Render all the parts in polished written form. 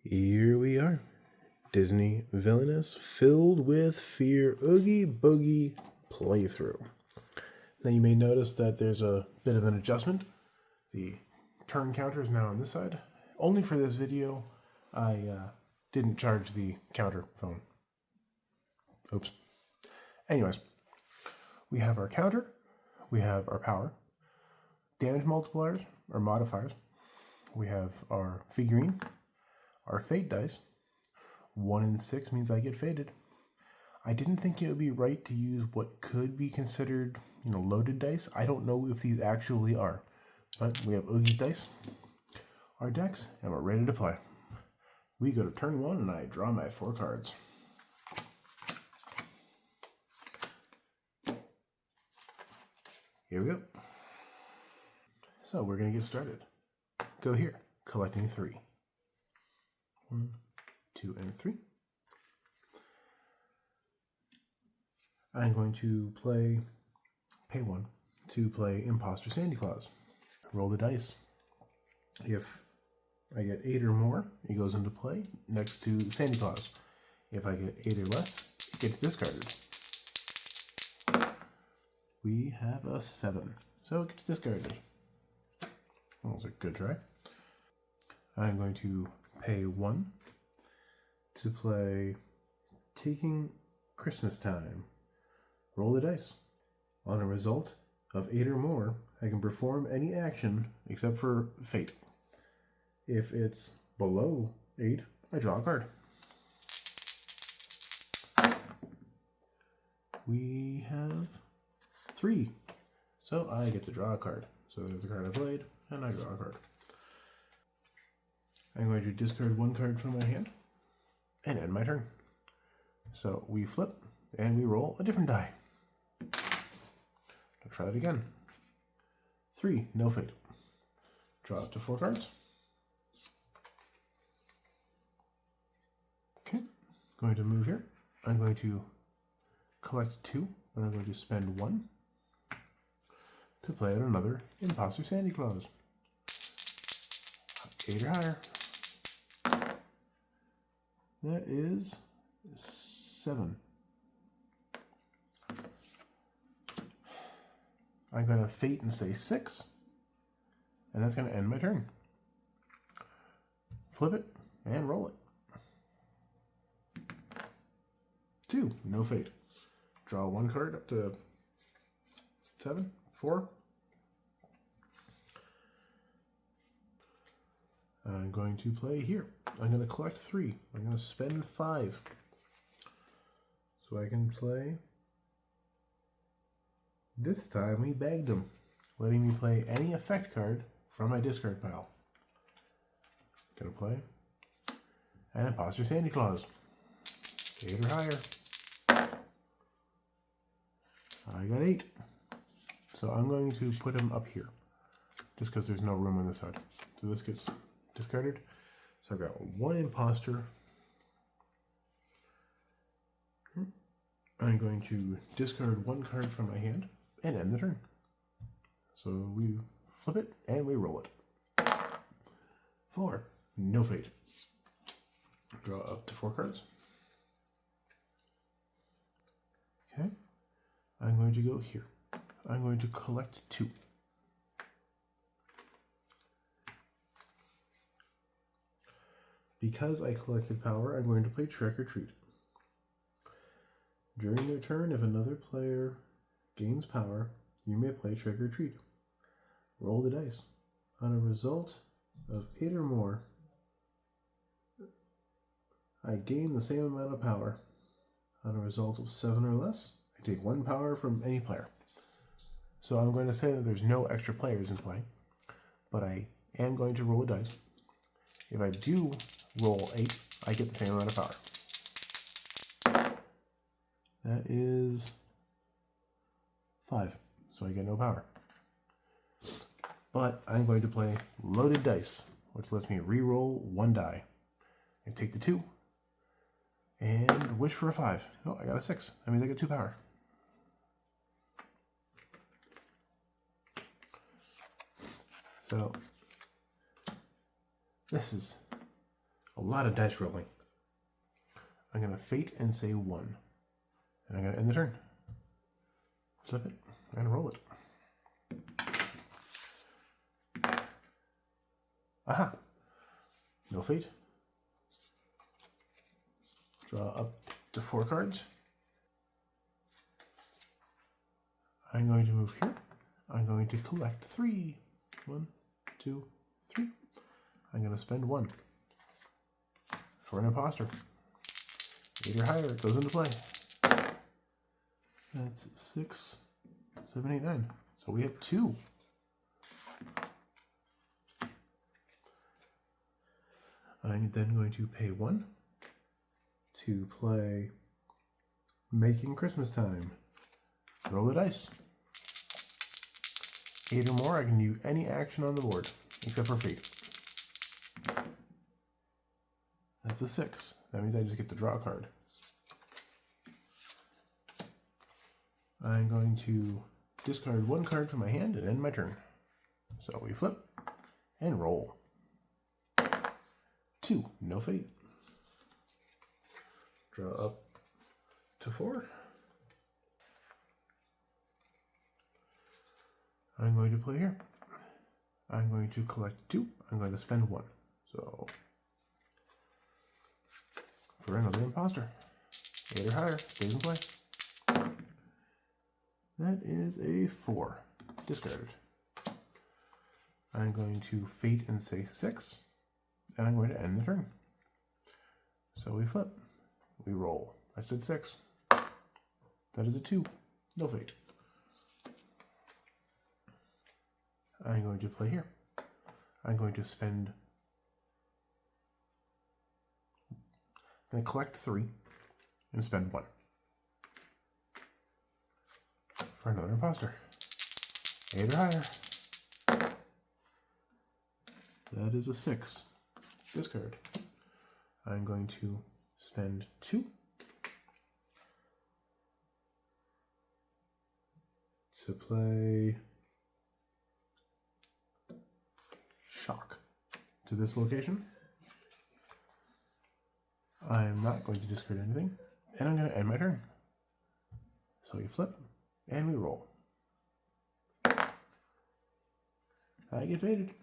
Here we are. Disney Villianous filled with fear Oogie Boogie playthrough. Now you may notice that there's a bit of an adjustment. The turn counter is now on this side. Only for this video, I didn't charge the counter phone. Oops. Anyways, we have our counter, we have our power, damage multipliers or modifiers, we have our figurine, our fate dice. 1 in 6 means I get fated. I didn't think it would be right to use what could be considered, loaded dice. I don't know if these actually are, but we have Oogie's dice, our decks, and we're ready to play. We go to turn 1 and I draw my 4 cards. Here we go. So we're going to get started. Go here, collecting 3. 1, 2, and 3. I'm going to pay 1 to play Imposter Sandy Claus. Roll the dice. If I get 8 or more, it goes into play next to Sandy Claus. If I get 8 or less, it gets discarded. We have a 7, so it gets discarded. That was a good try. I'm going to pay 1 to play Taking Christmas Time. Roll the dice. On a result of 8 or more, I can perform any action except for fate. If it's below 8, I draw a card. We have 3, so I get to draw a card. So there's the card I played, and I draw a card. I'm going to discard 1 card from my hand and end my turn. So we flip and we roll a different die. I'll try it again. 3, no fate. Draw up to 4 cards. Okay, going to move here. I'm going to collect 2, but I'm going to spend 1 to play out another Imposter Sandy Claus. 8 or higher. That is 7. I'm going to fate and say 6, and that's going to end my turn. Flip it and roll it. 2, no fate. Draw 1 card up to 7, 4. I'm going to play here. I'm going to collect 3. I'm going to spend 5. So I can play. This time we bagged him, letting me play any effect card from my discard pile. Gonna play an Imposter Sandy Claus. 8 or higher. I got 8. So I'm going to put him up here, just because there's no room on this side. So this gets discarded. So I've got 1 imposter. I'm going to discard 1 card from my hand and end the turn. So we flip it and we roll it. 4, no fate. Draw up to 4 cards. Okay, I'm going to go here. I'm going to collect 2. Because I collected power, I'm going to play Trick or Treat. During their turn, if another player gains power, you may play Trick or Treat. Roll the dice. On a result of 8 or more, I gain the same amount of power. On a result of 7 or less, I take 1 power from any player. So I'm going to say that there's no extra players in play, but I am going to roll a dice. If I do roll 8, I get the same amount of power. That is 5, so I get no power. But I'm going to play loaded dice, which lets me re-roll 1 die. And take the 2, and wish for a 5. Oh, I got a 6. That means I get 2 power. So, this is A lot of dice rolling. I'm going to fate and say 1. And I'm going to end the turn. Flip it and roll it. Aha! No fate. Draw up to 4 cards. I'm going to move here. I'm going to collect 3. 1, 2, 3. I'm going to spend 1 for an imposter. 8 or higher, it goes into play. That's 6, 7, 8, 9. So we have 2. I'm then going to pay 1 to play Making Christmas Time. Roll the dice. 8 or more, I can use any action on the board, except for fate. That's a 6. That means I just get to draw a card. I'm going to discard 1 card from my hand and end my turn. So we flip and roll. 2, no fate. Draw up to 4. I'm going to play here. I'm going to collect 2. I'm going to spend 1. So, for another imposter. 8 or higher, stays in play. That is a 4. Discarded. I'm going to fate and say 6. And I'm going to end the turn. So we flip. We roll. I said 6. That is a 2. No fate. I'm going to play here. I'm going to spend... I'm going to collect 3 and spend 1 for another imposter. 8 or higher. That is a 6. Discard. I'm going to spend 2 to play Shock to this location. I'm not going to discard anything, and I'm going to end my turn. So we flip, and we roll. I get faded.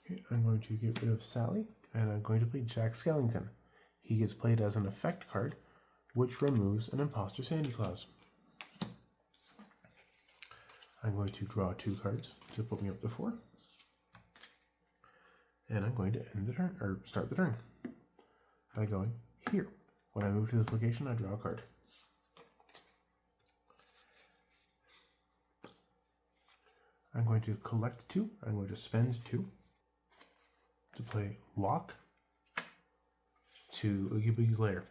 Okay, I'm going to get rid of Sally, and I'm going to play Jack Skellington. He gets played as an effect card, which removes an imposter Sandy Claus. I'm going to draw 2 cards to put me up to 4. And I'm going to end the turn, or start the turn, by going here. When I move to this location, I draw a card. I'm going to collect 2. I'm going to spend 2 to play Lock to Oogie Boogie's Lair.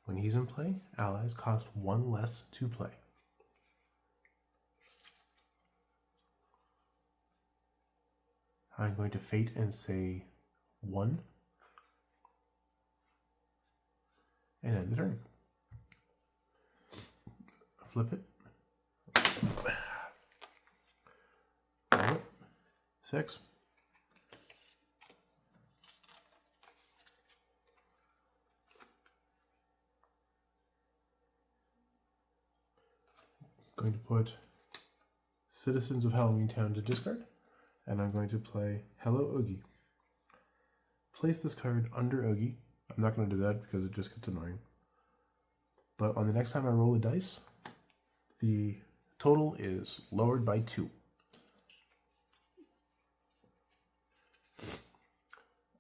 When he's in play, allies cost 1 less to play. I'm going to fate and say 1 and end the turn. Flip it. Roll it. 6. Going to put Citizens of Halloween Town to discard, and I'm going to play Hello Oogie. Place this card under Oogie. I'm not going to do that because it just gets annoying. But on the next time I roll the dice, the total is lowered by 2.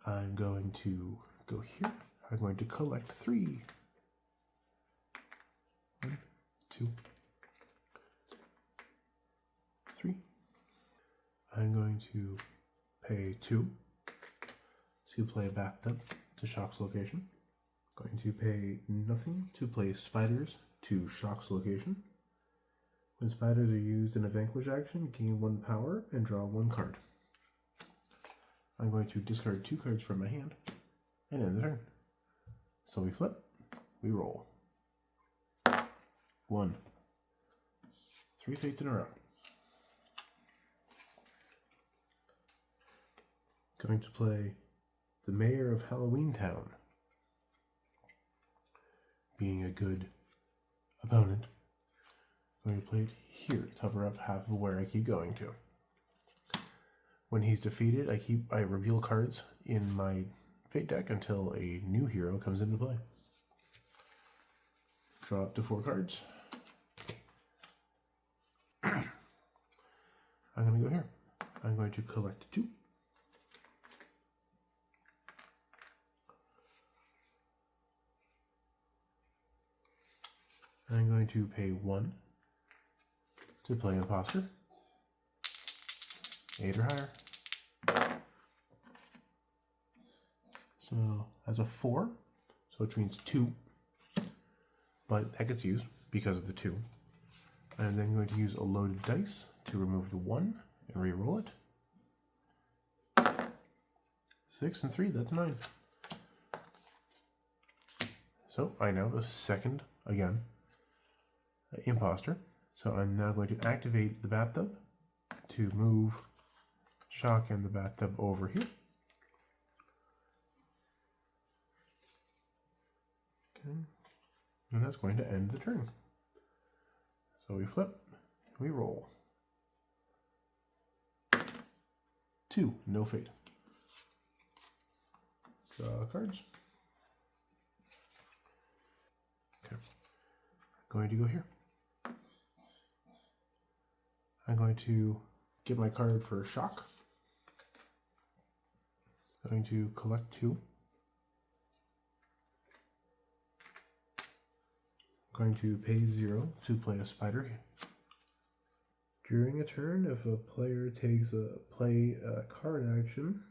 I'm going to go here. I'm going to collect 3. 1, 2, 3. I'm going to pay 2 to play Bathtub to Shock's location. Going to pay nothing to play Spiders to Shock's location. When spiders are used in a vanquish action, gain 1 power and draw 1 card. I'm going to discard 2 cards from my hand and end the turn. So we flip, we roll. 1. 3 fates in a row. Going to play the Mayor of Halloween Town. Being a good opponent, I'm going to play it here to cover up half of where I keep going to. When he's defeated, I reveal cards in my fate deck until a new hero comes into play. Draw up to 4 cards. I'm going to go here. I'm going to collect 2. I'm going to pay 1 to play Imposter. 8 or higher. So that's a 4, so which means 2, but that gets used because of the 2. I'm then going to use a loaded dice to remove the 1 and re-roll it. 6 and 3, that's 9. So I now have a second, again, Imposter. So I'm now going to activate the bathtub to move Shock and the bathtub over here. Okay. And that's going to end the turn. So we flip, we roll. 2, no fate. Draw cards. Okay. Going to go here. I'm going to get my card for Shock. Going to collect 2. Going to pay 0 to play a spider. During a turn, if a player takes a card action,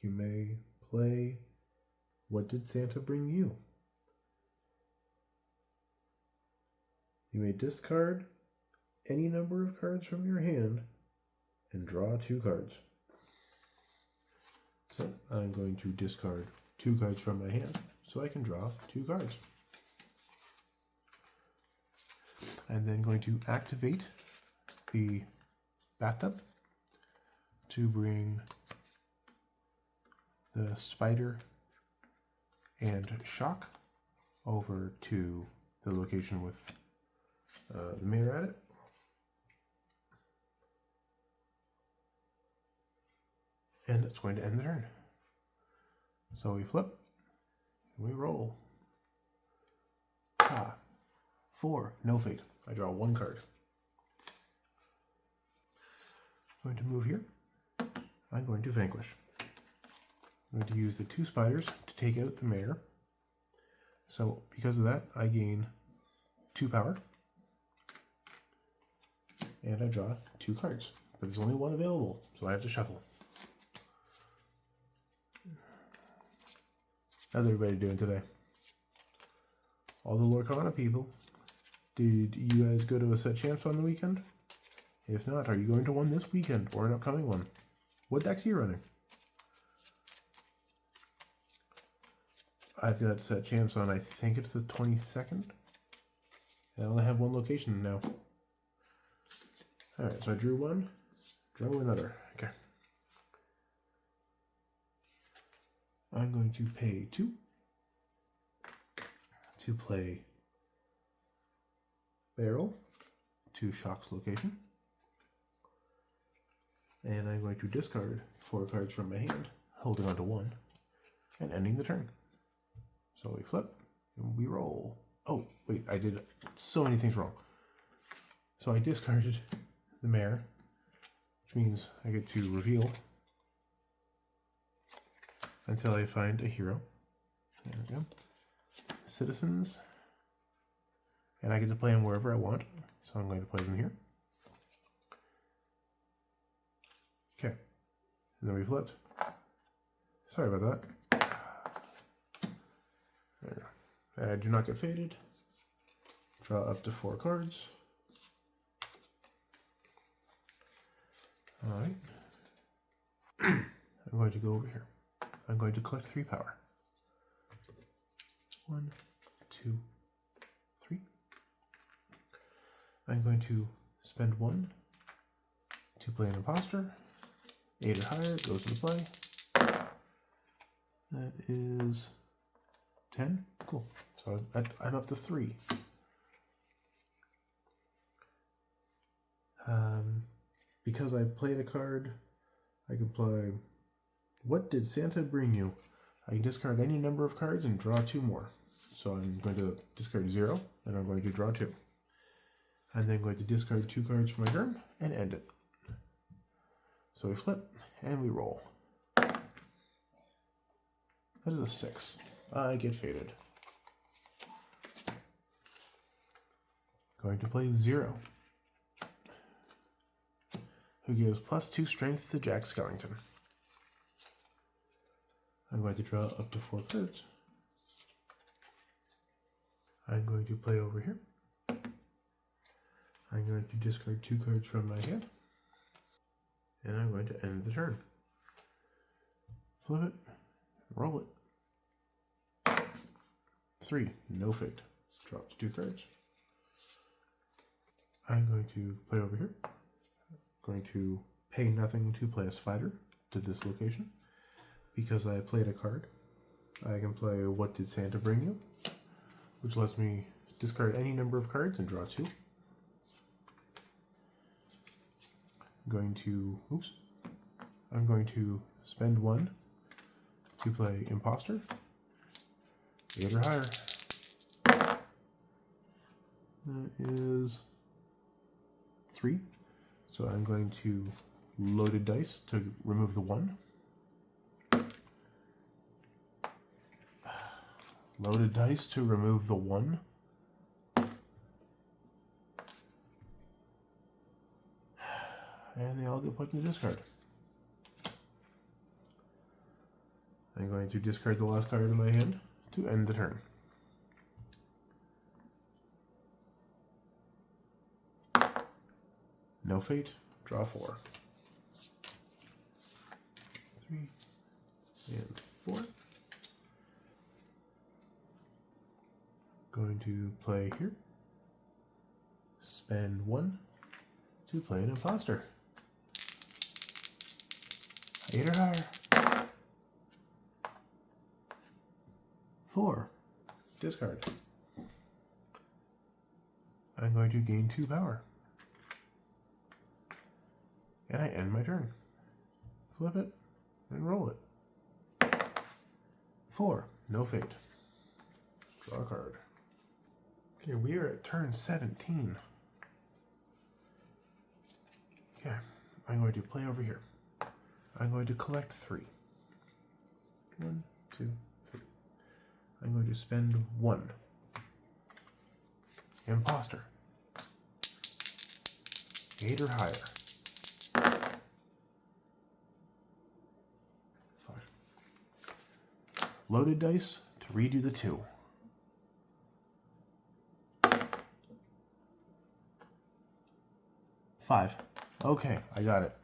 you may play What Did Santa Bring You? You may discard any number of cards from your hand and draw 2 cards. So I'm going to discard 2 cards from my hand so I can draw 2 cards. I'm then going to activate the bathtub to bring the spider and Shock over to the location with the mayor at it. And it's going to end the turn. So we flip, and we roll. 4, no fate. I draw 1 card. I'm going to move here. I'm going to vanquish. I'm going to use the 2 spiders to take out the mayor. So because of that, I gain 2 power. And I draw 2 cards. But there's only 1 available, so I have to shuffle. How's everybody doing today? All the Lorcana people, did you guys go to a set champs on the weekend? If not, are you going to one this weekend or an upcoming one? What decks are you running? I've got set champs on, I think it's the 22nd. And I only have 1 location now. Alright, so I drew 1, drew another. Okay. I'm going to pay 2 to play Barrel to Shock's location. And I'm going to discard 4 cards from my hand, holding on to 1, and ending the turn. So we flip, and we roll. Oh, wait, I did so many things wrong. So I discarded the mayor, which means I get to reveal until I find a hero. There we go. Citizens. And I get to play them wherever I want. So I'm going to play them here. Okay. And then we flipped. Sorry about that. There. And I do not get faded. Draw up to 4 cards. Alright. I'm going to go over here. I'm going to collect 3 power. 1, 2, 3. I'm going to spend 1 to play an Imposter. 8 or higher goes into play. That is 10. Cool. So I'm up to 3. Because I played a card, I can play What Did Santa Bring You? I can discard any number of cards and draw 2 more. So I'm going to discard 0, and I'm going to draw 2. And then going to discard 2 cards for my turn and end it. So we flip and we roll. That is a 6. I get faded. Going to play 0. Who gives +2 strength to Jack Skellington. I'm going to draw up to 4 cards. I'm going to play over here. I'm going to discard 2 cards from my hand. And I'm going to end the turn. Flip it. Roll it. 3. No fate. Drops 2 cards. I'm going to play over here. Going to pay nothing to play a spider to this location. Because I played a card, I can play What Did Santa Bring You? Which lets me discard any number of cards and draw 2. I'm going to spend 1 to play Imposter. 8 or higher. That is 3. So I'm going to loaded dice to remove the 1. Loaded dice to remove the 1. And they all get put in the discard. I'm going to discard the last card in my hand to end the turn. No fate. Draw 4. 3 and 4. Going to play here. Spend 1 to play an Imposter. 8 or higher. 4. Discard. I'm going to gain 2 power. And I end my turn. Flip it and roll it. 4. No fate. Draw a card. Okay, we are at turn 17. Okay, I'm going to play over here. I'm going to collect 3. 1, 2, 3. I'm going to spend 1. Imposter. 8 or higher. 5. Loaded dice to redo the 2. 5. Okay, I got it.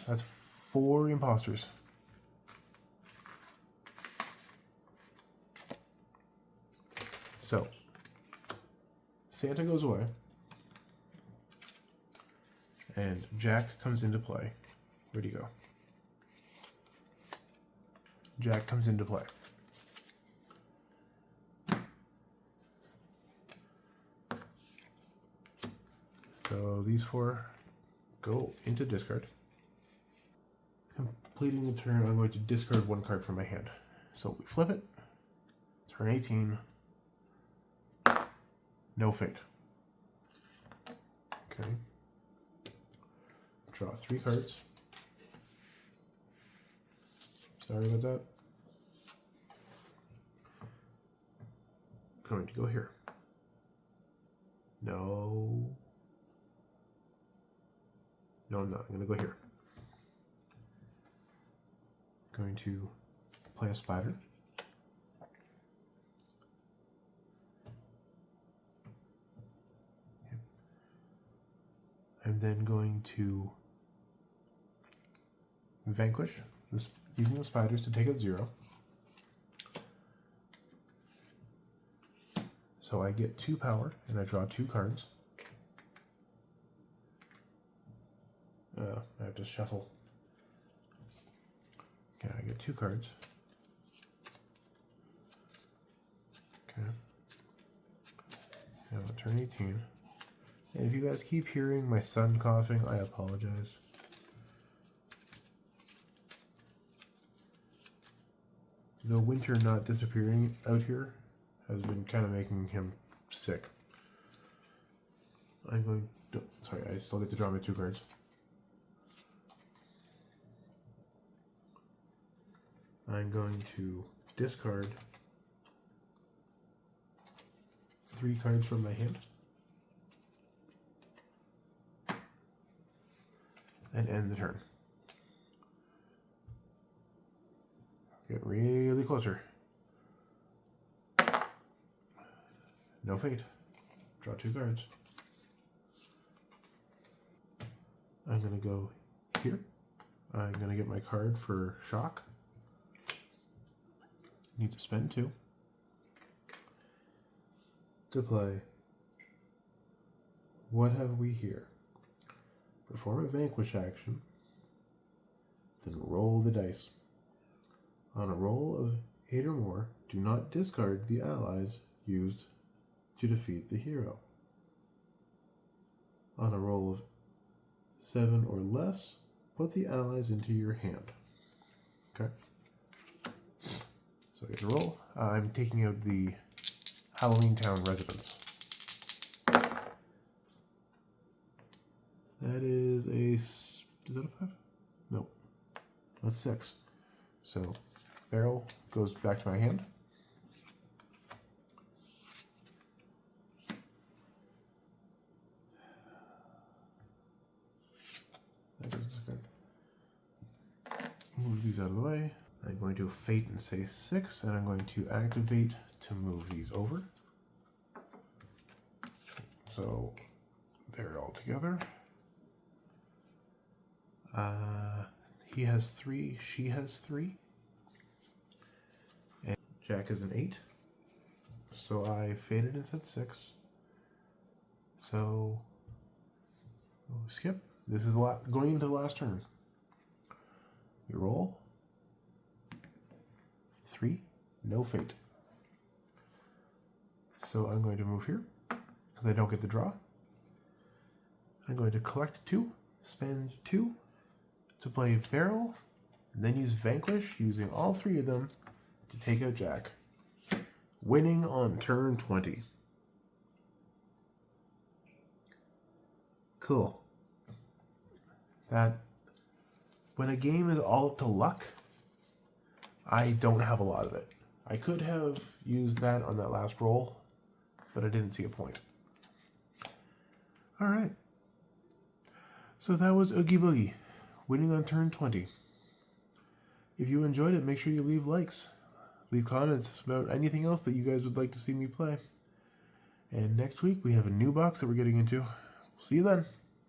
That's 4 imposters. So, Santa goes away. And Jack comes into play. Where'd he go? Jack comes into play. So these 4 go into discard. Completing the turn, I'm going to discard 1 card from my hand. So we flip it. Turn 18. No fate. Okay. Draw 3 cards. Sorry about that. Going to go here. No. No, I'm not. I'm going to go here. Going to play a spider. Okay. I'm then going to vanquish this using the spiders to take out 0. So I get 2 power and I draw 2 cards. I have to shuffle. Okay, I get 2 cards. Okay. Now turn 18. And if you guys keep hearing my son coughing, I apologize. The winter not disappearing out here has been kind of making him sick. I'm going to, sorry, I still get to draw my 2 cards. I'm going to discard 3 cards from my hand and end the turn. Get really closer. No fate. Draw 2 cards. I'm going to go here. I'm going to get my card for shock. Need to spend 2 to play. What have we here? Perform a vanquish action, then roll the dice. On a roll of 8 or more, do not discard the allies used to defeat the hero. On a roll of 7 or less, put the allies into your hand. Okay. So I get to roll. I'm taking out the Halloween Town residents. That is is that a 5? Nope. That's 6. So barrel goes back to my hand. That doesn't discard. Move these out of the way. I'm going to fate and say 6, and I'm going to activate to move these over. So they're all together. He has 3, she has 3. And Jack is an 8. So I faded and said 6. So we'll skip. This is going into the last turn. We roll. 3, no fate. So I'm going to move here because I don't get the draw. I'm going to collect 2, spend 2 to play barrel, and then use vanquish, using all 3 of them to take out Jack. Winning on turn 20. Cool. That when a game is all up to luck, I don't have a lot of it. I could have used that on that last roll, but I didn't see a point. All right. So that was Oogie Boogie, winning on turn 20. If you enjoyed it, make sure you leave likes. Leave comments about anything else that you guys would like to see me play. And next week, we have a new box that we're getting into. See you then.